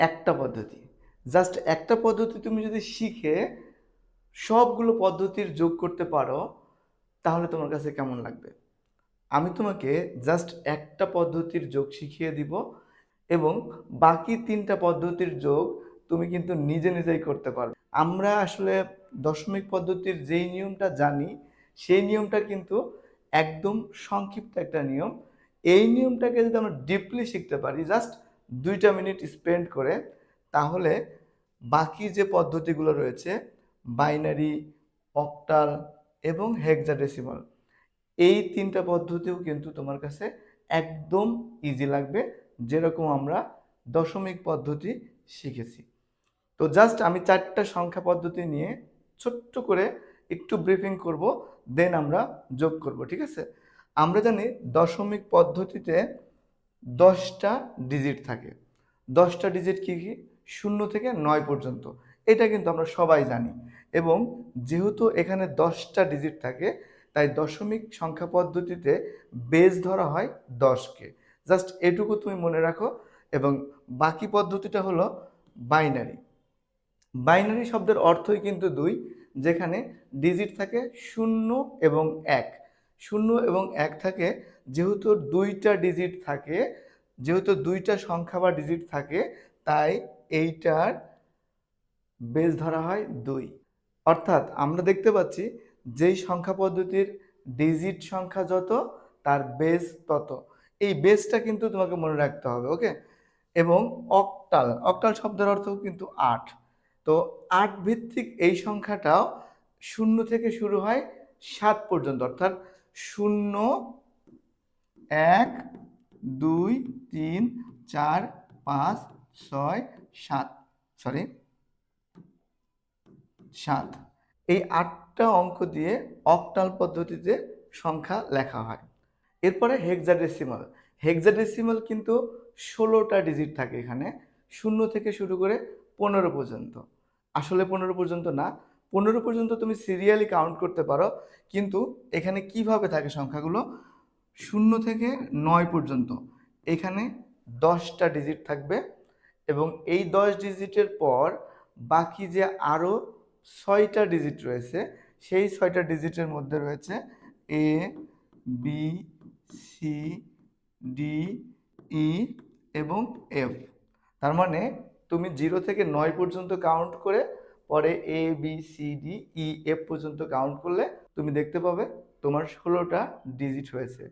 একটা পদ্ধতি, জাস্ট একটা পদ্ধতি তুমি যদি শিখে সবগুলো পদ্ধতির যোগ করতে পারো তাহলে তোমার কাছে কেমন লাগবে? আমি তোমাকে জাস্ট একটা পদ্ধতির যোগ শিখিয়ে দিব এবং বাকি তিনটা পদ্ধতির যোগ তুমি কিন্তু নিজে নিজেই করতে পারবে। আমরা আসলে দশমিক পদ্ধতির যেই নিয়মটা জানি সেই নিয়মটা কিন্তু একদম সংক্ষিপ্ত একটা নিয়ম। এই নিয়মটাকে যদি আমরা ডিপলি শিখতে পারি জাস্ট 2টা মিনিট স্পেন্ড করে, তাহলে বাকি যে পদ্ধতিগুলো রয়েছে বাইনারি, অক্টাল এবং হেক্সাডেসিমাল, এই তিনটা পদ্ধতিও কিন্তু তোমার কাছে একদম ইজি লাগবে, যেরকম আমরা দশমিক পদ্ধতি শিখেছি। তো জাস্ট আমি 4টা সংখ্যা পদ্ধতি নিয়ে ছোট্ট করে একটু ব্রিফিং করব, দেন আমরা যোগ করব, ঠিক আছে? আমরা জানি দশমিক পদ্ধতিতে 10টা ডিজিট থাকে। 10টা ডিজিট কি কি? 0 থেকে 9 পর্যন্ত। এটা কিন্তু আমরা সবাই জানি। এবং যেহেতু এখানে 10টা ডিজিট থাকে, তাই দশমিক সংখ্যা পদ্ধতিতে বেস ধরা হয় 10কে। জাস্ট এটুকু তুমি মনে রাখো। এবং বাকি পদ্ধতিটা হলো বাইনারি। বাইনারি শব্দের অর্থই কিন্তু দুই, যেখানে ডিজিট থাকে 0 এবং 1। 0 এবং 1 থাকে, যেহেতু 2টা ডিজিট থাকে, যেহেতু 2টা সংখ্যা বা ডিজিট থাকে, তাই এইটার বেস ধরা হয় 2। অর্থাৎ আমরা দেখতে পাচ্ছি যেই সংখ্যা পদ্ধতির ডিজিট সংখ্যা যত তার বেস তত। এই বেসটা কিন্তু তোমাকে মনে রাখতে হবে, ওকে? এবং অক্টাল, অক্টাল শব্দের অর্থ কিন্তু 8। তো 8 ভিত্তিক এই সংখ্যাটাও 0 থেকে শুরু হয় 7 পর্যন্ত, অর্থাৎ 0, 1, 2, 3, 4, 5, 6, 7, সরি 7, এই 8টা অঙ্ক দিয়ে অক্টাল পদ্ধতিতে সংখ্যা লেখা হয়। এরপরে হেক্সাডেসিমাল। হেক্সাডেসিমাল কিন্তু 16টা ডিজিট থাকে এখানে, 0 থেকে শুরু করে 15 পর্যন্ত। আসলে 15 পর্যন্ত না, 15 পর্যন্ত তুমি সিরিয়ালি কাউন্ট করতে পারো, কিন্তু এখানে কিভাবে থাকে সংখ্যাগুলো? 0 থেকে 9 পর্যন্ত এখানে 10টা ডিজিট থাকবে এবং এই 10 ডিজিটের পর বাকি যে আরও 6টা ডিজিট রয়েছে, সেই 6টা ডিজিটের মধ্যে রয়েছে এ, বি, সি, ডি, ই এবং এফ। তার মানে তুমি 0 থেকে 9 পর্যন্ত কাউন্ট করে পরে এ, B, C, D, E, F পর্যন্ত কাউন্ট করলে তুমি দেখতে পাবে তোমার 16টা ডিজিট হয়েছে।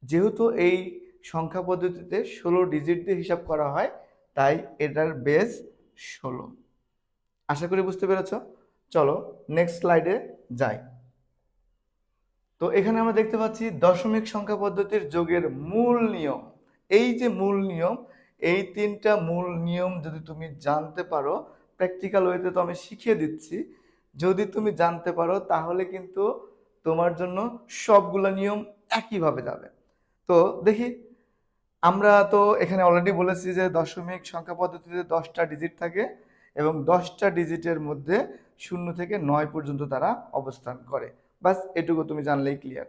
যেহেতু এই সংখ্যা পদ্ধতিতে 16 ডিজিট দিয়ে হিসাব করা হয়, তাই এটার বেস 16। আশা করি বুঝতে পেরেছ। চলো নেক্সট স্লাইডে যাই। তো এখানে আমরা দেখতে পাচ্ছি দশমিক সংখ্যা পদ্ধতির যোগের মূল নিয়ম। এই যে মূল নিয়ম, এই 3টা মূল নিয়ম যদি তুমি জানতে পারো, প্র্যাকটিক্যাল ওয়েতে তো আমি শিখিয়ে দিচ্ছি, যদি তুমি জানতে পারো তাহলে কিন্তু তোমার জন্য সবগুলো নিয়ম একইভাবে যাবে। তো দেখি, আমরা তো এখানে অলরেডি বলেছি যে দশমিক সংখ্যা পদ্ধতিতে 10টা ডিজিট থাকে এবং 10টা ডিজিটের মধ্যে 0 থেকে 9 পর্যন্ত তারা অবস্থান করে। বাস এটুকু তুমি জানলেই ক্লিয়ার।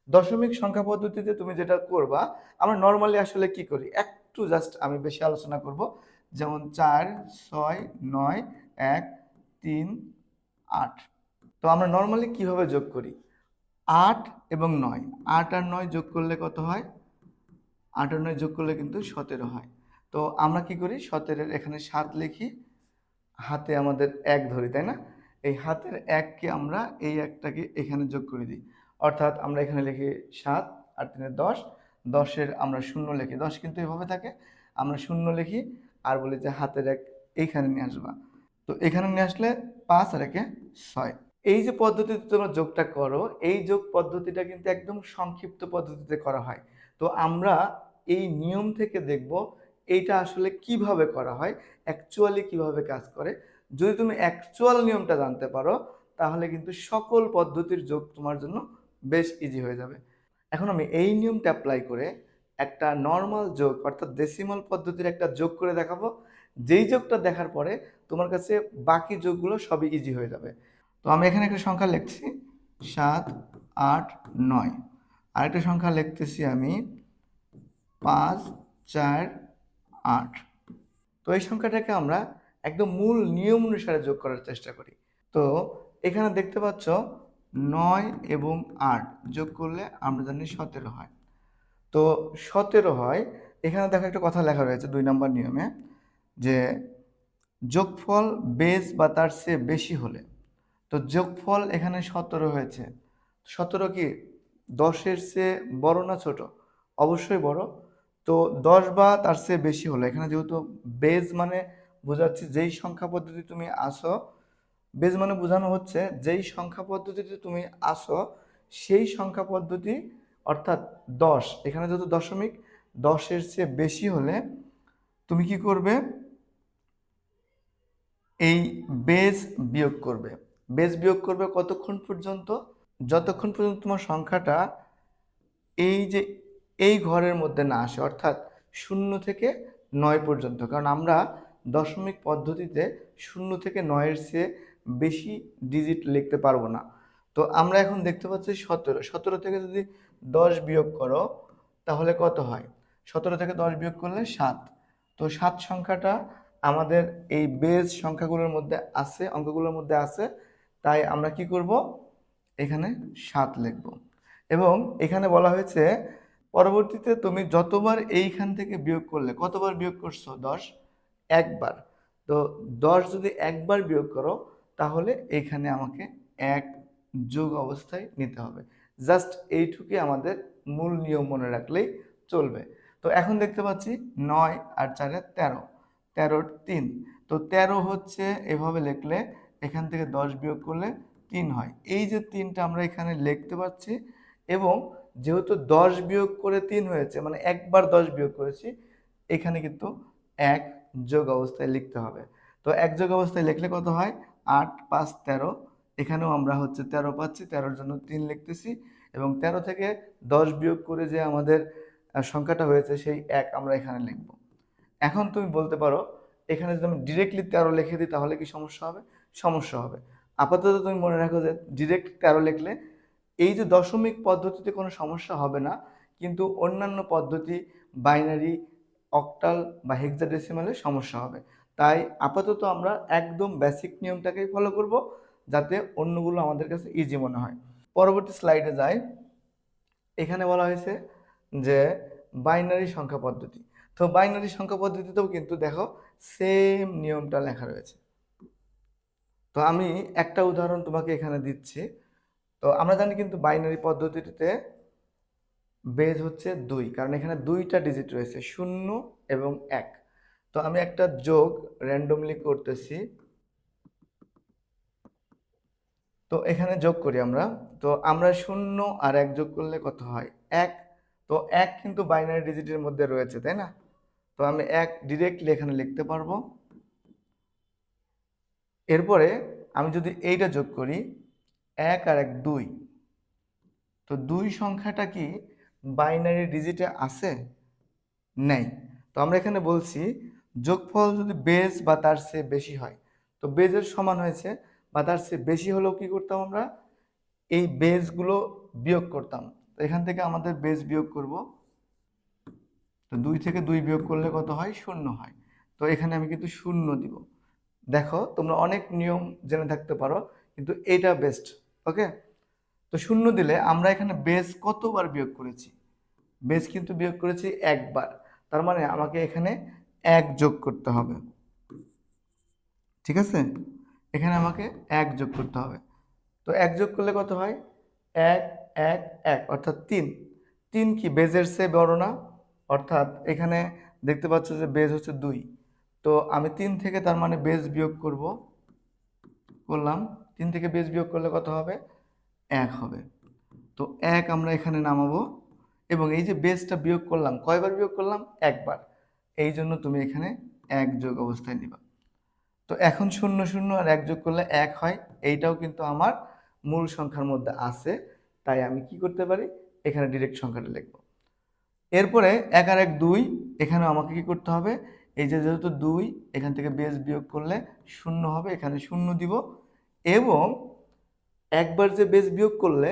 দশমিক সংখ্যা পদ্ধতিতে তুমি যেটা করবা, আমরা নর্মালি আসলে কি করি একটু জাস্ট আমি বেশি আলোচনা করব। যেমন 4, 6, 9, 1, 3, 8। তো আমরা নর্মালি কিভাবে যোগ করি? 8 এবং 9, 8 আর 9 যোগ করলে কত হয়? 8 আর 9 যোগ করলে কিন্তু 17 হয়। তো আমরা কি করি? 17-এর এখানে 7 লিখি, হাতে আমাদের 1 ধরি, তাই না? এই হাতের 1কে আমরা এই 1টাকে এখানে যোগ করে দিই। অর্থাৎ আমরা এখানে লিখি 7 আর 3-এ 10, 10-এর আমরা 0 লিখি। 10 কিন্তু এভাবে থাকে, আমরা 0 লিখি আর বলি যে হাতের 1 এইখানে নিয়ে আসবা। তো এখানে নিয়ে আসলে 5 আর 1-এ 6। এই যে পদ্ধতিতে তোমরা যোগটা করো, এই যোগ পদ্ধতিটা কিন্তু একদম সংক্ষিপ্ত পদ্ধতিতে করা হয়। তো আমরা এই নিয়ম থেকে দেখব এইটা আসলে কিভাবে করা হয়, অ্যাকচুয়ালি কিভাবে কাজ করে। যদি তুমি অ্যাকচুয়াল নিয়মটা জানতে পারো তাহলে কিন্তু সকল পদ্ধতির যোগ তোমার জন্য বেশ ইজি হয়ে যাবে। এখন আমি এই নিয়মটা অ্যাপ্লাই করে একটা নর্মাল যোগ অর্থাৎ ডেসিমাল পদ্ধতির একটা যোগ করে দেখাবো, যেই যোগটা দেখার পরে তোমার কাছে বাকি যোগগুলো সবই ইজি হয়ে যাবে। তো আমি এখানে একটা সংখ্যা লিখছি 7, 8, 9। আরেকটা সংখ্যা লিখতেছি আমি 5, 4, 8। তো এই সংখ্যাটাকে আমরা একদম মূল নিয়ম অনুসারে যোগ করার চেষ্টা করি। তো এখানে দেখতে পাচ্ছ 9 এবং 8 যোগ করলে আমরা জানি 17 হয়। তো 17 হয়, এখানে দেখো একটা কথা লেখা রয়েছে 2 নম্বর নিয়মে, যে যোগফল বেস বা তার চেয়ে বেশি হলে। তো যোগফল এখানে 17 হয়েছে। 17 কি 10-এর চেয়ে বড় না ছোট? অবশ্যই বড়। তো 10 বা তার চেয়ে বেশি হলো, এখানে যেহেতু বেজ মানে বোঝাচ্ছি যেই সংখ্যা পদ্ধতি তুমি আসো, বেজ মানে বোঝানো হচ্ছে যেই সংখ্যা পদ্ধতিতে তুমি আসো সেই সংখ্যা পদ্ধতি, অর্থাৎ 10, এখানে যেহেতু দশমিক, 10-এর চেয়ে বেশি হলে তুমি কি করবে? এই বেজ বিয়োগ করবে। বেজ বিয়োগ করবে কতক্ষণ পর্যন্ত? যতক্ষণ পর্যন্ত তোমার সংখ্যাটা এই যে এই ঘরের মধ্যে না আসে, অর্থাৎ 0 থেকে 9 পর্যন্ত। কারণ আমরা দশমিক পদ্ধতিতে 0 থেকে 9-এর চেয়ে বেশি ডিজিট লিখতে পারবো না। তো আমরা এখন দেখতে পাচ্ছি 17। 17 থেকে যদি 10 বিয়োগ করো তাহলে কত হয়? 17 থেকে 10 বিয়োগ করলে 7। তো 7 সংখ্যাটা আমাদের এই বেজ সংখ্যাগুলোর মধ্যে আছে, অঙ্কগুলোর মধ্যে আছে। তাই আমরা কি করব? এখানে 7 লিখব। এবং এখানে বলা হয়েছে পরবর্তীতে তুমি যতবার এইখান থেকে বিয়োগ করলে, কতবার বিয়োগ করছো? 10 একবার। তো 10 যদি একবার বিয়োগ করো তাহলে এখানে আমাকে 1 যোগ অবস্থায় নিতে হবে। জাস্ট এইটুকুই আমাদের মূল নিয়ম মনে রাখলেই চলবে। তো এখন দেখতে পাচ্ছি 9 আর 4 13, 13 3। তো 13 হচ্ছে এভাবে লিখলে এখান থেকে 10 বিয়োগ করলে 3 হয়। এই যে 3টা আমরা এখানে লিখতে পাচ্ছি, এবং যেহেতু 10 বিয়োগ করে 3 হয়েছে, মানে একবার 10 বিয়োগ করেছি, এখানে কিন্তু 1 যোগ অবস্থায় লিখতে হবে। তো 1 যোগ অবস্থায় লিখলে কত হয়? 8 5 13। এখানেও আমরা হচ্ছে 13 পাচ্ছি, 13-র জন্য 3 লিখতেছি, এবং 13 থেকে 10 বিয়োগ করে যে আমাদের সংখ্যাটা হয়েছে সেই 1 আমরা এখানে লিখব। এখন তুমি বলতে পারো এখানে যদি আমি ডিরেক্টলি 13 লিখে দিই তাহলে কি সমস্যা হবে? সমস্যা হবে। আপাতত তুমি মনে রাখো যে ডিরেক্ট 13 লিখলে এই যে দশমিক পদ্ধতিতে কোনো সমস্যা হবে না, কিন্তু অন্যান্য পদ্ধতি, বাইনারি, অক্টাল বা হেক্সাডেসিমালে সমস্যা হবে। তাই আপাতত আমরা একদম বেসিক নিয়মটাকেই ফলো করব, যাতে অন্যগুলো আমাদের কাছে ইজি মনে হয়। পরবর্তী স্লাইডে যাই। এখানে বলা হয়েছে যে বাইনারি সংখ্যা পদ্ধতি। তো বাইনারি সংখ্যা পদ্ধতিতেও কিন্তু দেখো সেম নিয়মটা লেখা রয়েছে। তো আমি একটা উদাহরণ তোমাকে এখানে দিচ্ছি। তো আমরা জানি কিন্তু বাইনারি পদ্ধতিতে বেজ হচ্ছে 2, কারণ এখানে 2টা ডিজিট রয়েছে, 0 এবং 1। তো আমি একটা যোগ র্যান্ডমলি করতেছি। তো এখানে যোগ করি আমরা। তো আমরা 0 আর 1 যোগ করলে কত হয়? 1। তো 1 কিন্তু বাইনারি ডিজিটের মধ্যে রয়েছে, তাই না? তো আমি 1 ডিরেক্টলি এখানে লিখতে পারবো। এরপরে আমি যদি এইটা যোগ করি, 1 আর 1 2। তো 2 সংখ্যাটা কি বাইনারি ডিজিটে আছে? নেই। তো আমরা এখানে বলছি যোগফল যদি বেজ বা তার চেয়ে বেশি হয়, তো বেজের সমান হয়েছে বা তার চেয়ে বেশি হলেও কি করতাম আমরা? এই বেজগুলো বিয়োগ করতাম। তো এখান থেকে আমাদের বেজ বিয়োগ করব। তো 2 থেকে 2 বিয়োগ করলে কত হয়? 0 হয়। তো এখানে আমি কিন্তু 0 দিব। দেখো তোমরা অনেক নিয়ম জেনে থাকতে পারো, কিন্তু এটা বেস্ট। ওকে? তো 0 দিলে আমরা এখানে বেজ কতবার বিয়োগ করেছি? বেজ কিন্তু বিয়োগ করেছি একবার। তার মানে আমাকে এখানে 1 যোগ করতে হবে। ঠিক আছে? এখানে আমাকে 1 যোগ করতে হবে। তো 1 যোগ করলে কত হয়? 1 1 1 অর্থাৎ 3। 3 কি বেজের চেয়ে বড় না? অর্থাৎ এখানে দেখতে পাচ্ছ যে বেজ হচ্ছে 2। তো আমি 3 থেকে তার মানে বেজ বিয়োগ করলাম। 3 থেকে বেজ বিয়োগ করলে কত হবে? 1 হবে। তো 1 আমরা এখানে নামাবো, এবং এই যে বেজটা বিয়োগ করলাম, কয়বার বিয়োগ করলাম? একবার। এই জন্য তুমি এখানে 1 যোগ অবস্থায় নিবা। তো এখন 0 0 আর 1 যোগ করলে 1 হয়। এইটাও কিন্তু আমার মূল সংখ্যার মধ্যে আছে, তাই আমি কি করতে পারি? এখানে ডিরেক্ট সংখ্যাটা লিখব। এরপরে 1 আর 1 2, এখানে আমাকে কি করতে হবে? এই যে যেহেতু 2, এখান থেকে বেজ বিয়োগ করলে 0 হবে, এখানে 0 দিব, এবং একবার যে বেজ বিয়োগ করলে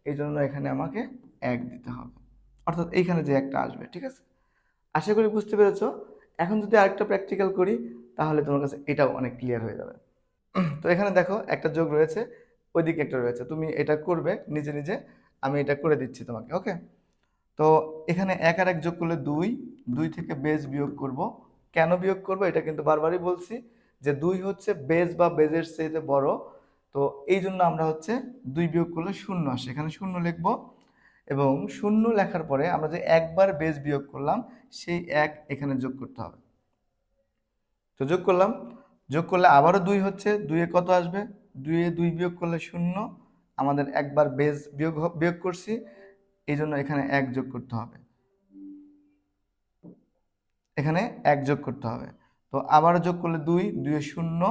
এই জন্য এখানে আমাকে 1 দিতে হবে, অর্থাৎ এইখানে যে একটা আসবে। ঠিক আছে? আশা করি বুঝতে পেরেছো। এখন যদি আরেকটা প্র্যাকটিক্যাল করি তাহলে তোমার কাছে এটাও অনেক ক্লিয়ার হয়ে যাবে। তো এখানে দেখো একটা যোগ রয়েছে, ওইদিকে একটা রয়েছে, তুমি এটা করবে নিজে নিজে, আমি এটা করে দিচ্ছি তোমাকে, ওকে? তো এখানে এক আর এক যোগ করলে দুই, দুই থেকে বেজ বিয়োগ করব। কেন বিয়োগ করব এটা কিন্তু বারবারই বলছি যে দুই হচ্ছে বেজ বা বেজের চাইতে বড়, তো এই জন্য আমরা হচ্ছে দুই বিয়োগ করলে শূন্য আসে, এখানে শূন্য লিখব। এবং শূন্য লেখার পরে আমরা যে একবার বেজ বিয়োগ করলাম সেই এক এখানে যোগ করতে হবে। তো যোগ করলাম, যোগ করলে আবারও দুই হচ্ছে, দুইয়ে কত আসবে, দুইয়ে দুই বিয়োগ করলে শূন্য, আমাদের একবার বেজ বিয়োগ করছি, এই জন্য এখানে এক যোগ করতে হবে, এখানে এক যোগ করতে হবে। তো আবারও যোগ করলে দুই, দুইয়ে শূন্য,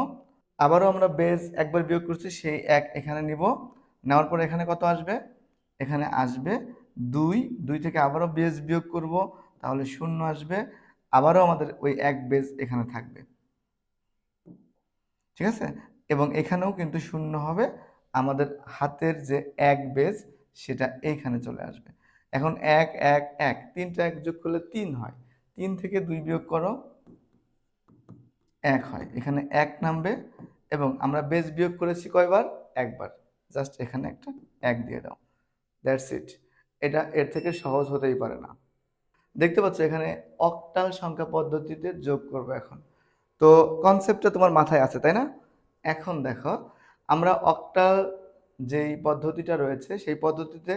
আবারও আমরা বেজ একবার বিয়োগ করছি সেই এক এখানে নিব, নেওয়ার পরে এখানে কত আসবে, এখানে আসবে দুই, দুই থেকে আবারও বেজ বিয়োগ করব, তাহলে শূন্য আসবে, আবারও আমাদের ওই এক বেজ এখানে থাকবে, ঠিক আছে? এবং এখানেও কিন্তু শূন্য হবে, আমাদের হাতের যে এক বেজ সেটা এইখানে চলে আসবে। এখন এক এক এক, তিনটা এক যোগ করলে তিন হয়, তিন থেকে দুই বিয়োগ করো, এক হয়, এখানে এক নামবে। এবং আমরা বেজ বিয়োগ করেছি কয়বার, একবার, জাস্ট এখানে একটা এক দিয়ে দাও, দ্যাটস ইট। এটা এর থেকে সহজ হতেই পারে না। দেখতে পাচ্ছ এখানে অক্টাল সংখ্যা পদ্ধতিতে যোগ করব এখন। তো কনসেপ্টটা তোমার মাথায় আছে তাই না? এখন দেখো আমরা অক্টাল যেই পদ্ধতিটা রয়েছে সেই পদ্ধতিতে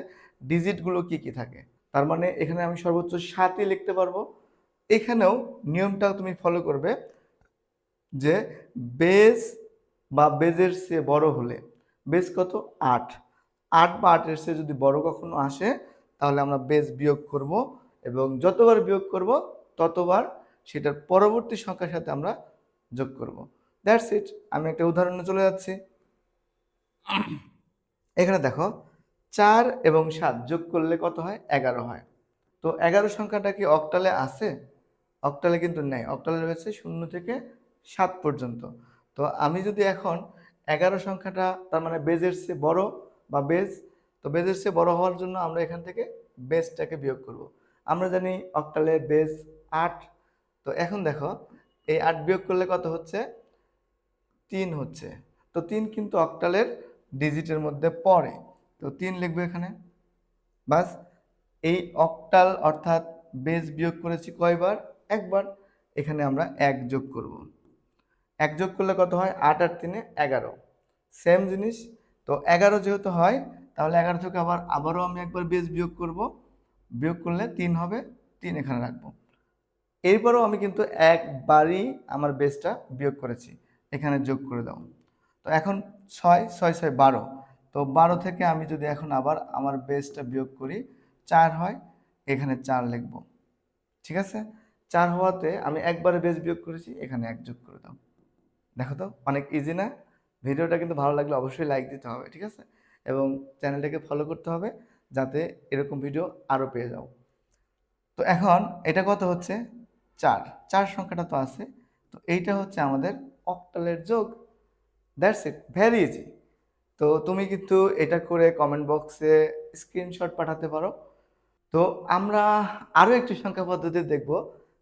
ডিজিটগুলো কি কি থাকে, তার মানে এখানে আমি সর্বোচ্চ 7ই লিখতে পারবো। এখানেও নিয়মটা তুমি ফলো করবে যে বেজ বা বেজের চেয়ে বড় হলে, বেজ কত, 8, 8 বা 8-এর চেয়ে যদি বড় কখনো আসে তাহলে আমরা বেজ বিয়োগ করব, এবং যতবার বিয়োগ করব ততবার সেটার পরবর্তী সংখ্যার সাথে আমরা যোগ করব। That's it. আমি একটা উদাহরণে চলে যাচ্ছি। এখানে দেখো 4 এবং 7 যোগ করলে কত হয়, 11 হয়। তো 11 সংখ্যাটা কি অক্টালে আছে? অক্টালে কিন্তু নেই, অক্টালে রয়েছে 0 থেকে 7 পর্যন্ত। তো আমি যদি এখন 11 সংখ্যাটা তার মানে বেজের চেয়ে বড় বা বেজ, তো বেজের চেয়ে বড় হওয়ার জন্য আমরা এখান থেকে বেজটাকে বিয়োগ করব। আমরা জানি অক্টালে বেজ 8, তো এখন দেখো এই 8 বিয়োগ করলে কত হচ্ছে, 3 হচ্ছে। তো 3 কিন্তু অক্টালের ডিজিটের মধ্যে পড়ে, তো 3 লিখবো এখানে, বাস। এই অক্টাল অর্থাৎ বেজ বিয়োগ করেছি কয়বার, একবার, এখানে আমরা এক যোগ করব। এক যোগ করলে কত হয়, 8 আর 3-এ 11, সেম জিনিস। তো 11 যেহেতু হয় তাহলে 11 থেকে আবারও আমি একবার বেজ বিয়োগ করব, বিয়োগ করলে 3 হবে, 3 এখানে রাখবো। এরপরও আমি কিন্তু একবারই আমার বেজটা বিয়োগ করেছি, এখানে যোগ করে দাও। তো এখন 6, 6, 6, 12, তো 12 থেকে আমি যদি এখন আবার আমার বেজটা বিয়োগ করি 4 হয়, এখানে 4 লিখব, ঠিক আছে? 4 হওয়াতে আমি একবারে বেজ বিয়োগ করেছি, এখানে এক যোগ করে দাও। দেখো তো অনেক ইজি না? ভিডিওটা কিন্তু ভালো লাগলে অবশ্যই লাইক দিতে হবে, ঠিক আছে? এবং চ্যানেলটাকে ফলো করতে হবে যাতে এরকম ভিডিও আরও পেয়ে যাও। তো এখন এটা কত হচ্ছে, 4, 4 সংখ্যাটা তো আছে, তো এইটা হচ্ছে আমাদের অক্টালের যোগ। That's it, very easy. তো তুমি কিন্তু এটা করে কমেন্ট বক্সে স্ক্রিনশট পাঠাতে পারো। তো আমরা আরও একটি সংখ্যা পদ্ধতি দেখব,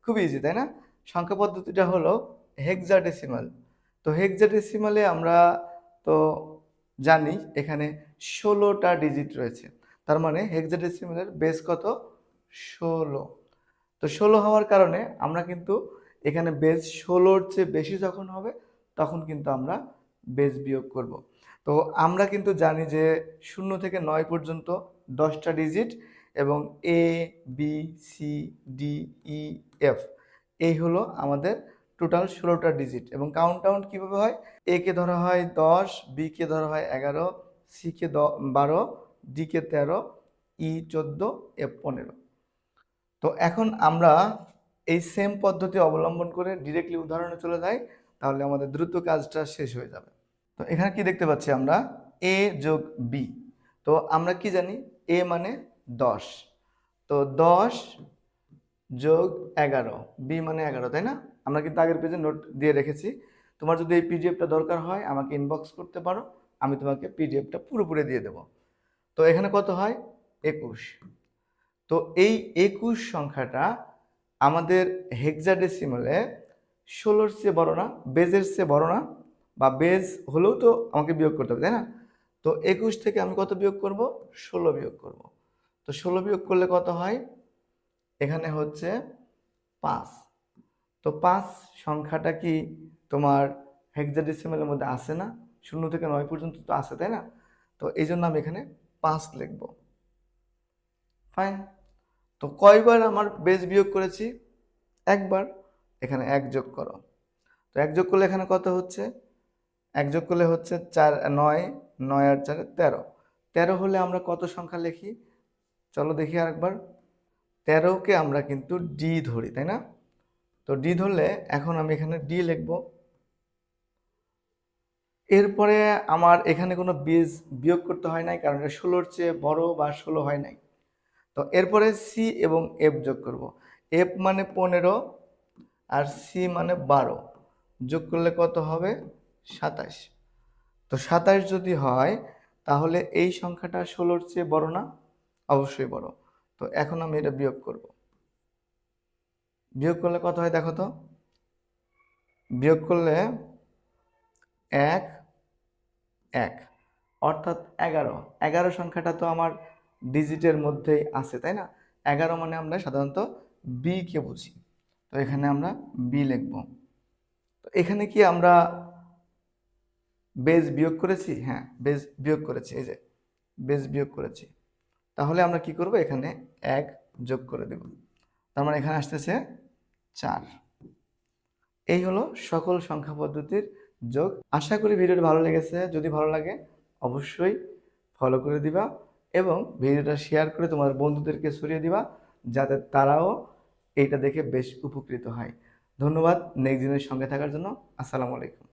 খুব ইজি তাই না? সংখ্যা পদ্ধতিটা হলো হেক্সাডেসিমাল। তো হেক্সাডেসিমালে আমরা তো জানি এখানে 16টা ডিজিট রয়েছে, তার মানে হেক্সাডেসিমালের বেস কত, 16। তো 16 হওয়ার কারণে আমরা কিন্তু এখানে বেস 16-র চেয়ে বেশি যখন হবে তখন কিন্তু আমরা বেস বিয়োগ করব। তো আমরা কিন্তু জানি যে 0 থেকে 9 পর্যন্ত 10টা ডিজিট, এবং A B C D E F এই হলো আমাদের টোটাল 16টা ডিজিট। এবং কাউন্ট কিভাবে হয়, এ কে ধরা হয় 10, বি কে ধরা হয় 11, সি কে 12, ডি কে 13, ই 14, এফ 15। তো এখন আমরা এই সেম পদ্ধতি অবলম্বন করে ডিরেক্টলি উদাহরণে চলে যাই, তাহলে আমাদের দ্রুত কাজটা শেষ হয়ে যাবে। তো এখানে কি দেখতে পাচ্ছি আমরা, এ যোগ বি। তো আমরা কি জানি, এ মানে 10, তো 10 যোগ 11, বি মানে 11, তাই না? আমরা কিন্তু আগের পেজে নোট দিয়ে রেখেছি। তোমার যদি এই পিডিএফটা দরকার হয় আমাকে ইনবক্স করতে পারো, আমি তোমাকে পিডিএফটা পুরোপুরি দিয়ে দেবো। তো এখানে কত হয়, 21। তো এই 21 সংখ্যাটা আমাদের হেক্সাডেসিমালে 16-র চেয়ে বড় না, বেজের চেয়ে বড় না, বা বেজ হলেও তো আমাকে বিয়োগ করতে হবে, তাই না? তো 21 থেকে আমি কত বিয়োগ করব? 16 বিয়োগ করব। তো 16 বিয়োগ করলে কত হয়? এখানে হচ্ছে 5। তো 5 সংখ্যাটা কি তোমার হেক্সাডেসিমালের মধ্যে আছে না? 0 থেকে 9 পর্যন্ত তো আছে, তাই না? তো এই জন্য আমি এখানে 5 লিখব। ফাইন। তো কয়বার আমার বেজ বিয়োগ করেছি? একবার। এখানে 1 যোগ করো। তো 1 যোগ করলে এখানে কত হচ্ছে? 1 যোগ করলে হচ্ছে 4 9, 9 আর 4 13। 13 হলে আমরা কত সংখ্যা লিখি? চলো দেখি আরেকবার। 13কে আমরা কিন্তু ডি ধরি, তাই না? তো ডি ধরলে এখন আমি এখানে ডি লিখব। এরপরে আমার এখানে কোনো বীজ বিয়োগ করতে হয় নাই, কারণ এটা 16-র চেয়ে বড় বা 16 হয় নাই। তো এরপরে সি এবং এফ যোগ করব। এফ মানে 15 আর সি মানে 12, যোগ করলে কত হবে? 27। তো 27 যদি হয় তাহলে এই সংখ্যাটা 16-র চেয়ে বড় না? অবশ্যই বড়। তো এখন আমি এটা বিয়োগ করব। বিয়োগ করলে কত হয় দেখো তো? বিয়োগ করলে 1 1, অর্থাৎ 11। 11 সংখ্যাটা তো আমার ডিজিটের মধ্যেই আছে, তাই না? 11 মানে আমরা সাধারণত বি কে বুঝি। তো এখানে আমরা বি লিখব। তো এখানে কি আমরা বেজ বিয়োগ করেছি? হ্যাঁ, বেজ বিয়োগ করেছি, এই যে বেজ বিয়োগ করেছি। তাহলে আমরা কি করব? এখানে 1 যোগ করে দেব। তার মানে এখানে আসতেছে 4। এই হলো সকল সংখ্যা পদ্ধতির যোগ। আশা করি ভিডিওটি ভালো লেগেছে। যদি ভালো লাগে অবশ্যই ফলো করে দিবা এবং ভিডিওটা শেয়ার করে তোমার বন্ধুদেরকে ছড়িয়ে দিবা, যাতে তারাও এইটা দেখে বেশ উপকৃত হয়। ধন্যবাদ নেক্সট দিনের সঙ্গে থাকার জন্য। আসসালামু আলাইকুম।